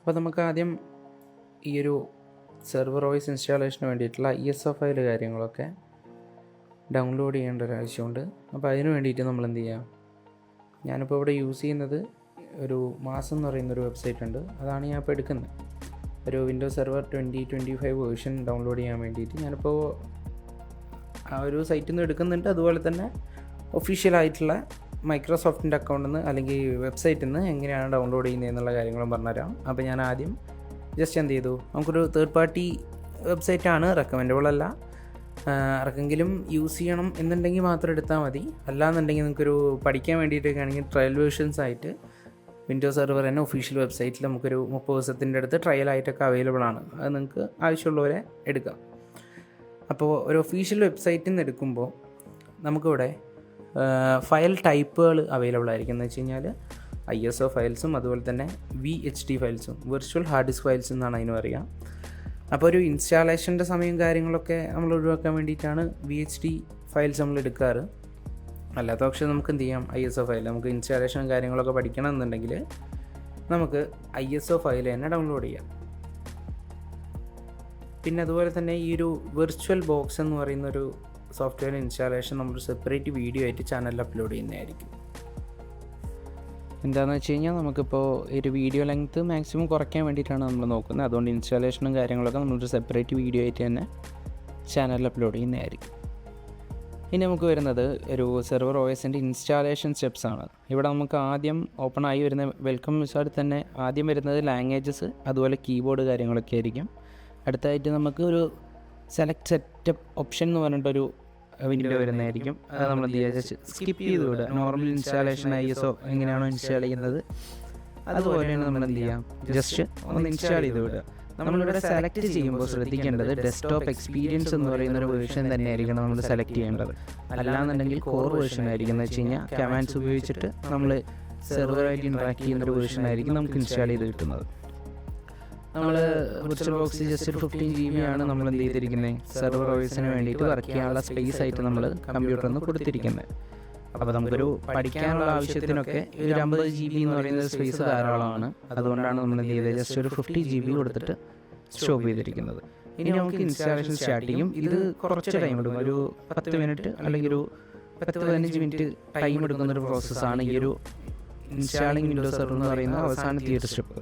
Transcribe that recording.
അപ്പോൾ നമുക്ക് ആദ്യം ഈ ഒരു സെർവർ OS ഇൻസ്റ്റാളേഷന് വേണ്ടിയിട്ടുള്ള ISO ഫയൽ കാര്യങ്ങളൊക്കെ ഡൗൺലോഡ് ചെയ്യേണ്ട ഒരു ആവശ്യമുണ്ട്. അപ്പോൾ അതിന് വേണ്ടിയിട്ട് നമ്മൾ എന്ത് ചെയ്യുക, ഞാനിപ്പോൾ ഇവിടെ യൂസ് ചെയ്യുന്നത് ഒരു മാസം എന്ന് പറയുന്നൊരു വെബ്സൈറ്റ് ഉണ്ട്. അതാണ് ഞാൻ ഇപ്പോൾ എടുക്കുന്നത്. ഒരു വിൻഡോസ് സെർവർ 2025 വേർഷൻ ഡൗൺലോഡ് ചെയ്യാൻ വേണ്ടിയിട്ട് ഞാനിപ്പോൾ ആ ഒരു സൈറ്റിൽ നിന്ന് എടുക്കുന്നുണ്ട്. അതുപോലെ തന്നെ ഒഫീഷ്യലായിട്ടുള്ള മൈക്രോസോഫ്റ്റിൻ്റെ അക്കൗണ്ടിൽ നിന്ന് അല്ലെങ്കിൽ വെബ്സൈറ്റിൽ നിന്ന് എങ്ങനെയാണ് ഡൗൺലോഡ് ചെയ്യുന്നത് എന്നുള്ള കാര്യങ്ങളും പറഞ്ഞുതരാം. അപ്പോൾ ഞാൻ ആദ്യം ജസ്റ്റ് എന്ത് ചെയ്തു, നമുക്കൊരു തേർഡ് പാർട്ടി വെബ്സൈറ്റാണ്, റെക്കമെൻഡബിൾ അല്ല. ആർക്കെങ്കിലും യൂസ് ചെയ്യണം എന്നുണ്ടെങ്കിൽ മാത്രം എടുത്താൽ മതി. അല്ലാന്നുണ്ടെങ്കിൽ നിങ്ങൾക്കൊരു പഠിക്കാൻ വേണ്ടിയിട്ടൊക്കെ ആണെങ്കിൽ ട്രയൽ വേർഷൻസ് ആയിട്ട് വിൻഡോസ് സെർവർ തന്നെ ഒഫീഷ്യൽ വെബ്സൈറ്റിൽ നമുക്കൊരു 30 ദിവസത്തിൻ്റെ അടുത്ത് ട്രയലായിട്ടൊക്കെ അവൈലബിൾ ആണ്. അത് നിങ്ങൾക്ക് ആവശ്യമുള്ളവരെ എടുക്കാം. അപ്പോൾ ഒരു ഒഫീഷ്യൽ വെബ്സൈറ്റിൽ നിന്ന് എടുക്കുമ്പോൾ നമുക്കിവിടെ ഫയൽ ടൈപ്പുകൾ അവൈലബിൾ ആയിരിക്കും. എന്ന് വെച്ച് കഴിഞ്ഞാൽ ISO ഫയൽസും അതുപോലെ തന്നെ VHD ഫയൽസും, വിർച്വൽ ഹാർഡ് ഡിസ്ക് ഫയൽസ് എന്നാണ് അതിന് പറയുക. അപ്പോൾ ഒരു ഇൻസ്റ്റാളേഷൻ്റെ സമയം കാര്യങ്ങളൊക്കെ നമ്മൾ ഒഴിവാക്കാൻ വേണ്ടിയിട്ടാണ് VHD ഫയൽസ് നമ്മൾ എടുക്കാറ്. അല്ലാത്ത പക്ഷേ നമുക്ക് എന്ത് ചെയ്യാം, ISO ഫയൽ, നമുക്ക് ഇൻസ്റ്റാളേഷൻ കാര്യങ്ങളൊക്കെ പഠിക്കണം എന്നുണ്ടെങ്കിൽ നമുക്ക് ISO ഫയൽ തന്നെ ഡൗൺലോഡ് ചെയ്യാം. പിന്നെ അതുപോലെ തന്നെ ഈ ഒരു വിർച്വൽ ബോക്സ് എന്ന് പറയുന്നൊരു സോഫ്റ്റ്വെയർ ഇൻസ്റ്റാളേഷൻ നമ്മൾ സെപ്പറേറ്റ് വീഡിയോ ആയിട്ട് ചാനലിൽ അപ്ലോഡ് ചെയ്യുന്നതായിരിക്കും. എന്താണെന്ന് വെച്ച് കഴിഞ്ഞാൽ നമുക്കിപ്പോൾ ഒരു വീഡിയോ ലെങ്ത്ത് മാക്സിമം കുറയ്ക്കാൻ വേണ്ടിയിട്ടാണ് നമ്മൾ നോക്കുന്നത്. അതുകൊണ്ട് ഇൻസ്റ്റാളേഷനും കാര്യങ്ങളൊക്കെ നമ്മളൊരു സെപ്പറേറ്റ് വീഡിയോ ആയിട്ട് തന്നെ ചാനലിൽ അപ്ലോഡ് ചെയ്യുന്നതായിരിക്കും. ഇനി നമുക്ക് വരുന്നത് ഒരു സെർവർ OSൻ്റെ ഇൻസ്റ്റാളേഷൻ സ്റ്റെപ്സ് ആണ്. ഇവിടെ നമുക്ക് ആദ്യം ഓപ്പൺ ആയി വരുന്ന വെൽക്കം വിസാർഡിൽ തന്നെ ആദ്യം വരുന്നത് ലാംഗ്വേജസ്, അതുപോലെ കീബോർഡ് കാര്യങ്ങളൊക്കെ ആയിരിക്കും. അടുത്തായിട്ട് നമുക്ക് ഒരു സെലക്ട് സെറ്റപ്പ് ഓപ്ഷൻ എന്ന് പറഞ്ഞിട്ടൊരു വിൻഡോ വരുന്നതായിരിക്കും. അത് നമ്മൾ എന്ത് ചെയ്യുക, ജസ്റ്റ് സ്കിപ്പ് ചെയ്ത് വിടുക. നോർമൽ ഇൻസ്റ്റാളേഷൻ ISO എങ്ങനെയാണോ ഇൻസ്റ്റാൾ ചെയ്യുന്നത് അതുപോലെയാണ് നമ്മൾ എന്ത് ചെയ്യാം, ജസ്റ്റ് ഒന്ന് ഇൻസ്റ്റാൾ ചെയ്ത് വിടുക. നമ്മളിവിടെ സെലക്ട് ചെയ്യുമ്പോൾ ശ്രദ്ധിക്കേണ്ടത് ഡെസ്ക്ടോപ്പ് എക്സ്പീരിയൻസ് എന്ന് പറയുന്നൊരു വേർഷൻ തന്നെയായിരിക്കണം നമ്മൾ സെലക്ട് ചെയ്യേണ്ടത്. അല്ലാന്നുണ്ടെങ്കിൽ കോർ വേർഷൻ ആയിരിക്കും. എന്ന് വെച്ച് കഴിഞ്ഞാൽ കമാൻഡ്സ് ഉപയോഗിച്ചിട്ട് നമ്മൾ സെർവറായിട്ട് ഇൻട്രാക്ട് ചെയ്യുന്നൊരു വേർഷൻ ആയിരിക്കും നമുക്ക് ഇൻസ്റ്റാൾ ചെയ്ത് കിട്ടുന്നത്. നമ്മൾ വിർച്വൽ ബോക്സ് ജസ്റ്റ് ഒരു 15 GB ആണ് നമ്മൾ എന്ത് ചെയ്തിരിക്കുന്നത്, സെർവർ OSന് വേണ്ടിയിട്ട് വർക്ക് ചെയ്യാനുള്ള സ്പേസ് ആയിട്ട് നമ്മൾ കമ്പ്യൂട്ടറിൽ നിന്ന് കൊടുത്തിരിക്കുന്നത്. അപ്പോൾ നമുക്കൊരു പഠിക്കാനുള്ള ആവശ്യത്തിനൊക്കെ ഒരു 50 GB എന്ന് പറയുന്ന സ്പേസ് ധാരാളമാണ്. അതുകൊണ്ടാണ് നമ്മൾ എന്ത് ചെയ്തത്, ജസ്റ്റ് ഒരു 50 GB കൊടുത്തിട്ട് സ്റ്റോപ്പ് ചെയ്തിരിക്കുന്നത്. ഇനി നമുക്ക് ഇൻസ്റ്റാളേഷൻ സ്റ്റാർട്ട് ചെയ്യും. ഇത് കുറച്ച് ടൈം എടുക്കും, ഒരു 10 മിനിറ്റ് അല്ലെങ്കിൽ ഒരു 10-15 മിനിറ്റ് ടൈം എടുക്കുന്നൊരു പ്രോസസ്സാണ് ഈ ഒരു ഇൻസ്റ്റാളിങ് വിൻഡോസ് സെർവർ എന്ന് പറയുന്ന അവസാനത്തെ ഒരു സ്റ്റെപ്പ്.